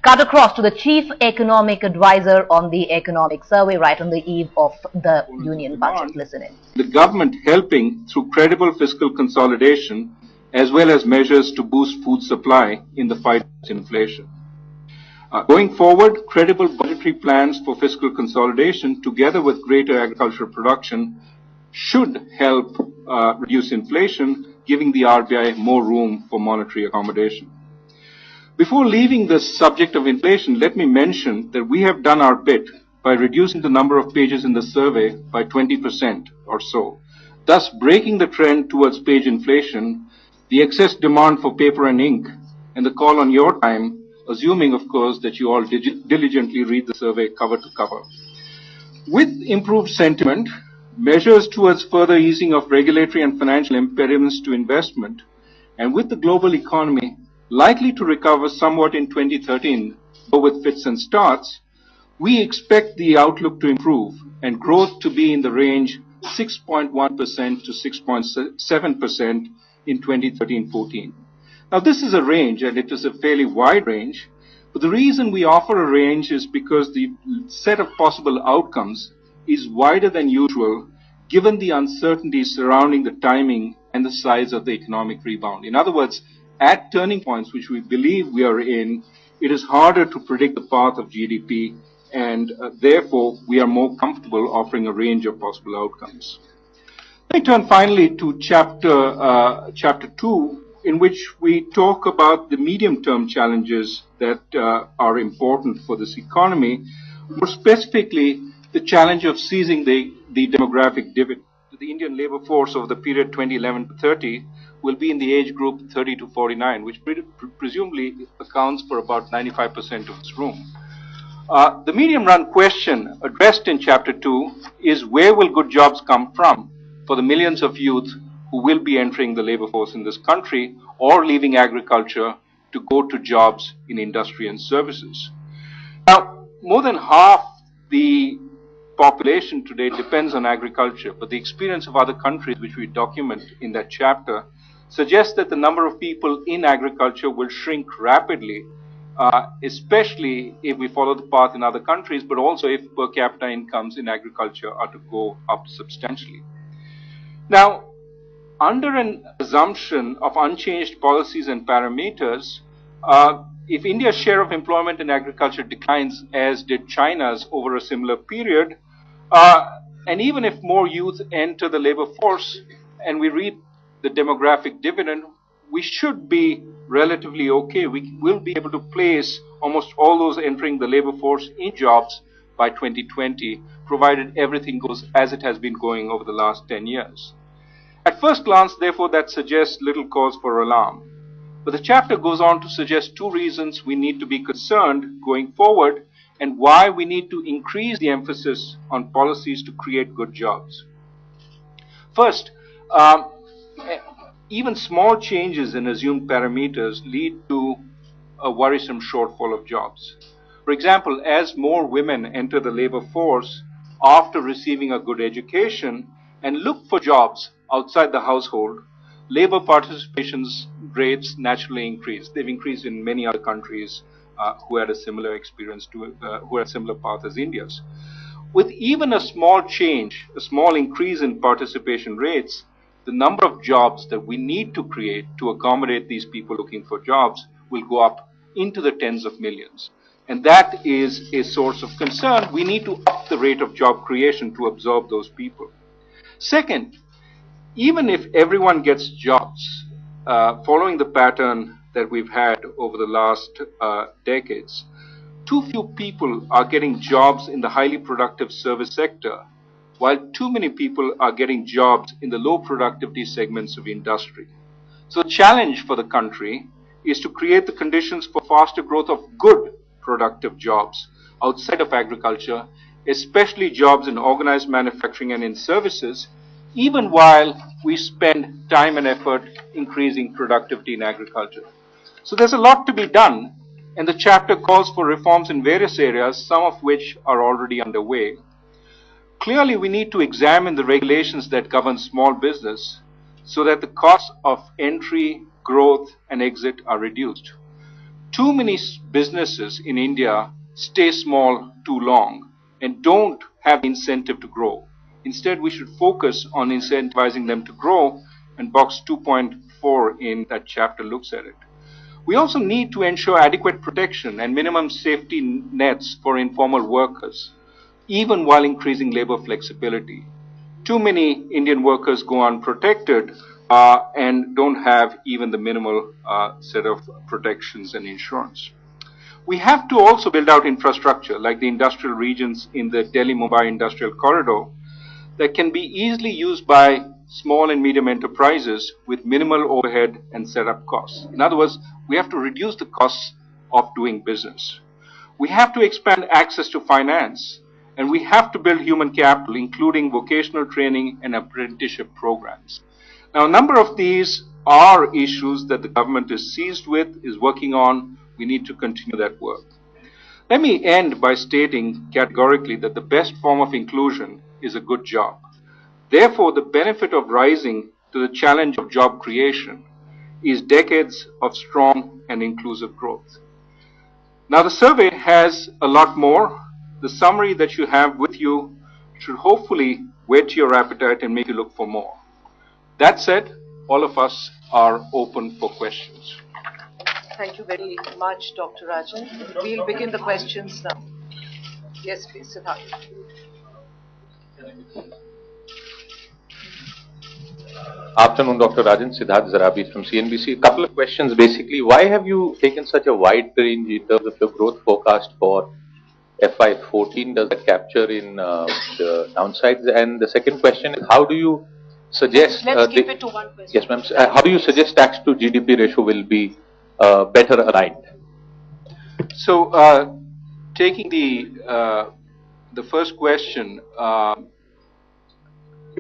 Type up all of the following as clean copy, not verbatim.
Cut across to the Chief Economic Advisor on the Economic Survey right on the eve of the Union budget. Listen in. The government helping through credible fiscal consolidation as well as measures to boost food supply in the fight against inflation. Going forward, credible budgetary plans for fiscal consolidation together with greater agricultural production should help reduce inflation, giving the RBI more room for monetary accommodation. Before leaving the subject of inflation, let me mention that we have done our bit by reducing the number of pages in the survey by 20% or so, thus breaking the trend towards page inflation, the excess demand for paper and ink, and the call on your time, assuming, of course, that you all diligently read the survey cover to cover. With improved sentiment, measures towards further easing of regulatory and financial impediments to investment, and with the global economy likely to recover somewhat in 2013, though with fits and starts, we expect the outlook to improve and growth to be in the range 6.1% to 6.7% in 2013-14. Now, this is a range, and it is a fairly wide range, but the reason we offer a range is because the set of possible outcomes is wider than usual, given the uncertainty surrounding the timing and the size of the economic rebound. In other words, at turning points which we believe we are in, it is harder to predict the path of GDP, and therefore we are more comfortable offering a range of possible outcomes. Let me turn finally to chapter 2, in which we talk about the medium-term challenges that are important for this economy, more specifically the challenge of seizing the demographic dividend. The Indian labor force over the period 2011 to 30 will be in the age group 30 to 49, which presumably accounts for about 95% of this room. The medium-run question addressed in Chapter 2 is where will good jobs come from for the millions of youth who will be entering the labor force in this country or leaving agriculture to go to jobs in industry and services. Now, more than half the population today depends on agriculture, but the experience of other countries which we document in that chapter suggests that the number of people in agriculture will shrink rapidly, especially if we follow the path in other countries, but also if per capita incomes in agriculture are to go up substantially. Now, under an assumption of unchanged policies and parameters, if India's share of employment in agriculture declines as did China's over a similar period, and even if more youth enter the labor force and we reap the demographic dividend, we should be relatively okay. We will be able to place almost all those entering the labor force in jobs by 2020, provided everything goes as it has been going over the last 10 years. At first glance, therefore, that suggests little cause for alarm. But the chapter goes on to suggest two reasons we need to be concerned going forward and why we need to increase the emphasis on policies to create good jobs. First, even small changes in assumed parameters lead to a worrisome shortfall of jobs. For example, as more women enter the labor force after receiving a good education and look for jobs outside the household, labor participation rates naturally increase. They've increased in many other countries who had a similar experience who had a similar path as India's. With even a small change, a small increase in participation rates, the number of jobs that we need to create to accommodate these people looking for jobs will go up into the tens of millions. And that is a source of concern. We need to up the rate of job creation to absorb those people. Second, even if everyone gets jobs, following the pattern that we've had over the last decades, too few people are getting jobs in the highly productive service sector, while too many people are getting jobs in the low productivity segments of industry. So the challenge for the country is to create the conditions for faster growth of good productive jobs outside of agriculture, especially jobs in organized manufacturing and in services, even while we spend time and effort increasing productivity in agriculture. So there's a lot to be done, and the chapter calls for reforms in various areas, some of which are already underway. Clearly, we need to examine the regulations that govern small business so that the costs of entry, growth, and exit are reduced. Too many businesses in India stay small too long and don't have incentive to grow. Instead, we should focus on incentivizing them to grow, and box 2.4 in that chapter looks at it. We also need to ensure adequate protection and minimum safety nets for informal workers, even while increasing labor flexibility. Too many Indian workers go unprotected and don't have even the minimal set of protections and insurance. We have to also build out infrastructure like the industrial regions in the Delhi-Mumbai Industrial Corridor that can be easily used by small and medium enterprises with minimal overhead and setup costs. In other words, we have to reduce the costs of doing business. We have to expand access to finance, and we have to build human capital, including vocational training and apprenticeship programs. Now, a number of these are issues that the government is seized with, is working on. We need to continue that work. Let me end by stating categorically that the best form of inclusion is a good job. Therefore, the benefit of rising to the challenge of job creation is decades of strong and inclusive growth. Now, the survey has a lot more. The summary that you have with you should hopefully whet your appetite and make you look for more. That said, all of us are open for questions. Thank you very much, Dr. Rajan. We'll begin the questions now. Yes, please, Siddharth. Afternoon, Dr. Rajan. Siddharth Zarabi from CNBC. A couple of questions. Basically, why have you taken such a wide range in terms of your growth forecast for FY14? Does that capture in the downsides? And the second question is, how do you suggest... Let's keep it to one question. Yes, ma'am. How do you suggest tax to GDP ratio will be better aligned? So, taking the first question,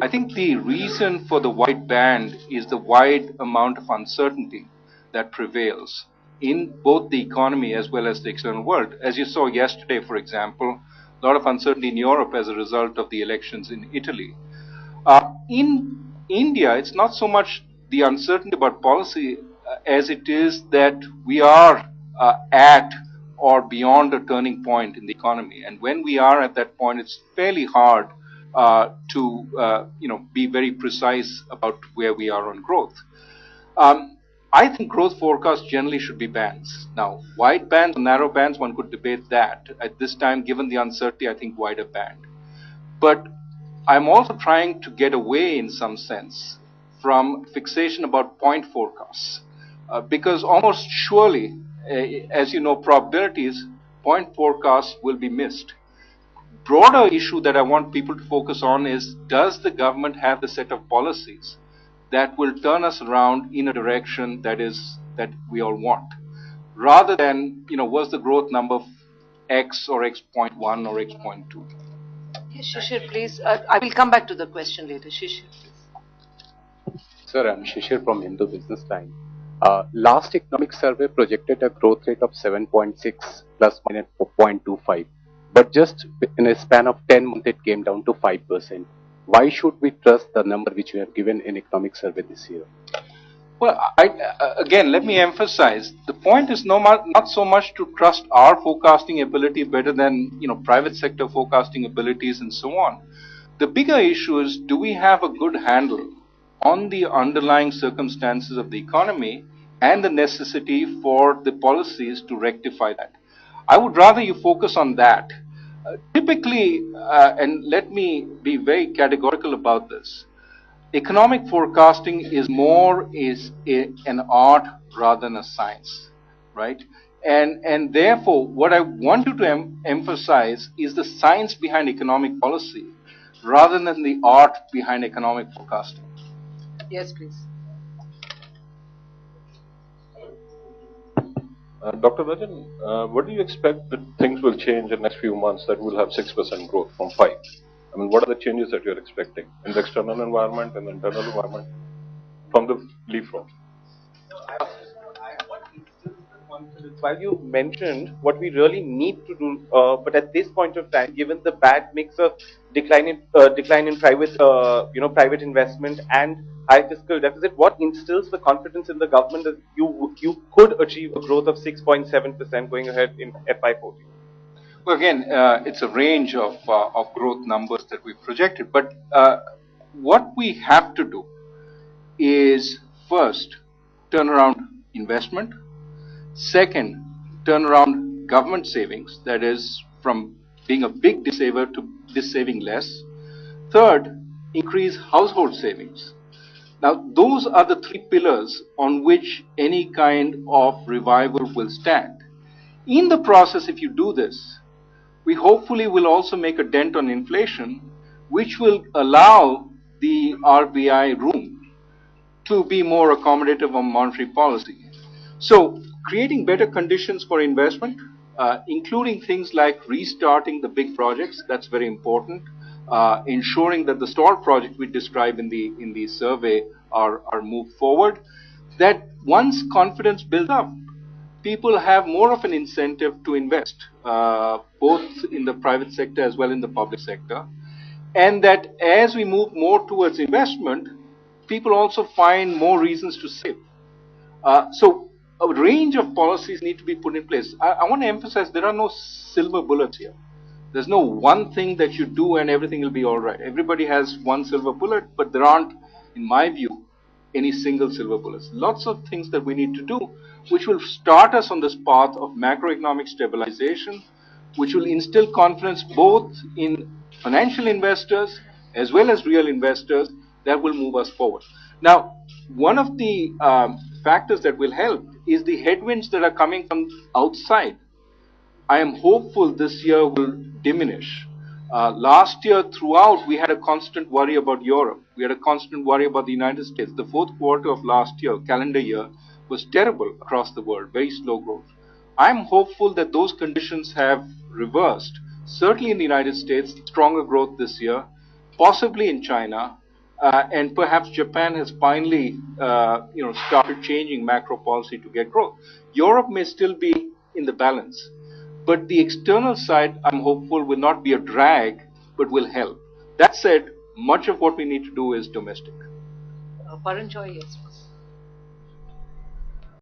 I think the reason for the wide band is the wide amount of uncertainty that prevails in both the economy as well as the external world. As you saw yesterday, for example, a lot of uncertainty in Europe as a result of the elections in Italy. In India, it's not so much the uncertainty about policy as it is that we are at or beyond a turning point in the economy. And when we are at that point, it's fairly hard to be very precise about where we are on growth. I think growth forecasts generally should be bands. Now, wide bands or narrow bands, one could debate that. At this time, given the uncertainty, I think wider band. But I'm also trying to get away, in some sense, from fixation about point forecasts. Because almost surely, as you know, probabilities, point forecasts will be missed. Broader issue that I want people to focus on is, does the government have the set of policies that will turn us around in a direction that we all want, rather than, was the growth number X or X.1 or X.2? Yes, Shishir, please. I will come back to the question later. Shishir, please. Sir, I'm Shishir from Hindu Business Line. Last economic survey projected a growth rate of 7.6 plus minus 4.25. But just in a span of 10 months, it came down to 5%. Why should we trust the number which you have given in economic survey this year? Well, again, let me emphasize, the point is not so much to trust our forecasting ability better than, private sector forecasting abilities and so on. The bigger issue is, do we have a good handle on the underlying circumstances of the economy and the necessity for the policies to rectify that? I would rather you focus on that. Typically, and let me be very categorical about this, economic forecasting is an art rather than a science, right? And therefore, what I want you to emphasize is the science behind economic policy rather than the art behind economic forecasting. Yes, please. Dr. Rajan, what do you expect that things will change in the next few months that will have 6% growth from 5? I mean, what are the changes that you're expecting in the external environment and the internal environment from the leapfrog? confidence. While you mentioned what we really need to do, but at this point of time, given the bad mix of decline in private, private investment and high fiscal deficit, what instills the confidence in the government that you could achieve a growth of 6.7% going ahead in FY14? Well, again, it's a range of growth numbers that we've projected. But what we have to do is first turn around investment. Second, turn around government savings, that is, from being a big saver to saving less. Third, increase household savings. Now, those are the three pillars on which any kind of revival will stand. In the process, if you do this, we hopefully will also make a dent on inflation, which will allow the RBI room to be more accommodative on monetary policy. So, creating better conditions for investment, including things like restarting the big projects, that's very important. Ensuring that the stalled projects we describe in the survey are moved forward. That once confidence builds up, people have more of an incentive to invest, both in the private sector as well in the public sector. And that as we move more towards investment, people also find more reasons to save. So a range of policies need to be put in place. I want to emphasize there are no silver bullets here. There's no one thing that you do and everything will be all right. Everybody has one silver bullet, but there aren't, in my view, any single silver bullets. Lots of things that we need to do, which will start us on this path of macroeconomic stabilization, which will instill confidence both in financial investors as well as real investors, that will move us forward. Now, one of the factors that will help is the headwinds that are coming from outside. I am hopeful this year will diminish. Last year throughout, we had a constant worry about Europe. We had a constant worry about the United States. The fourth quarter of last year, calendar year, was terrible across the world, very slow growth. I'm hopeful that those conditions have reversed. Certainly in the United States, stronger growth this year, possibly in China, and perhaps Japan has finally, started changing macro policy to get growth. Europe may still be in the balance, but the external side, I'm hopeful, will not be a drag, but will help. That said, much of what we need to do is domestic. Paranjoy, yes.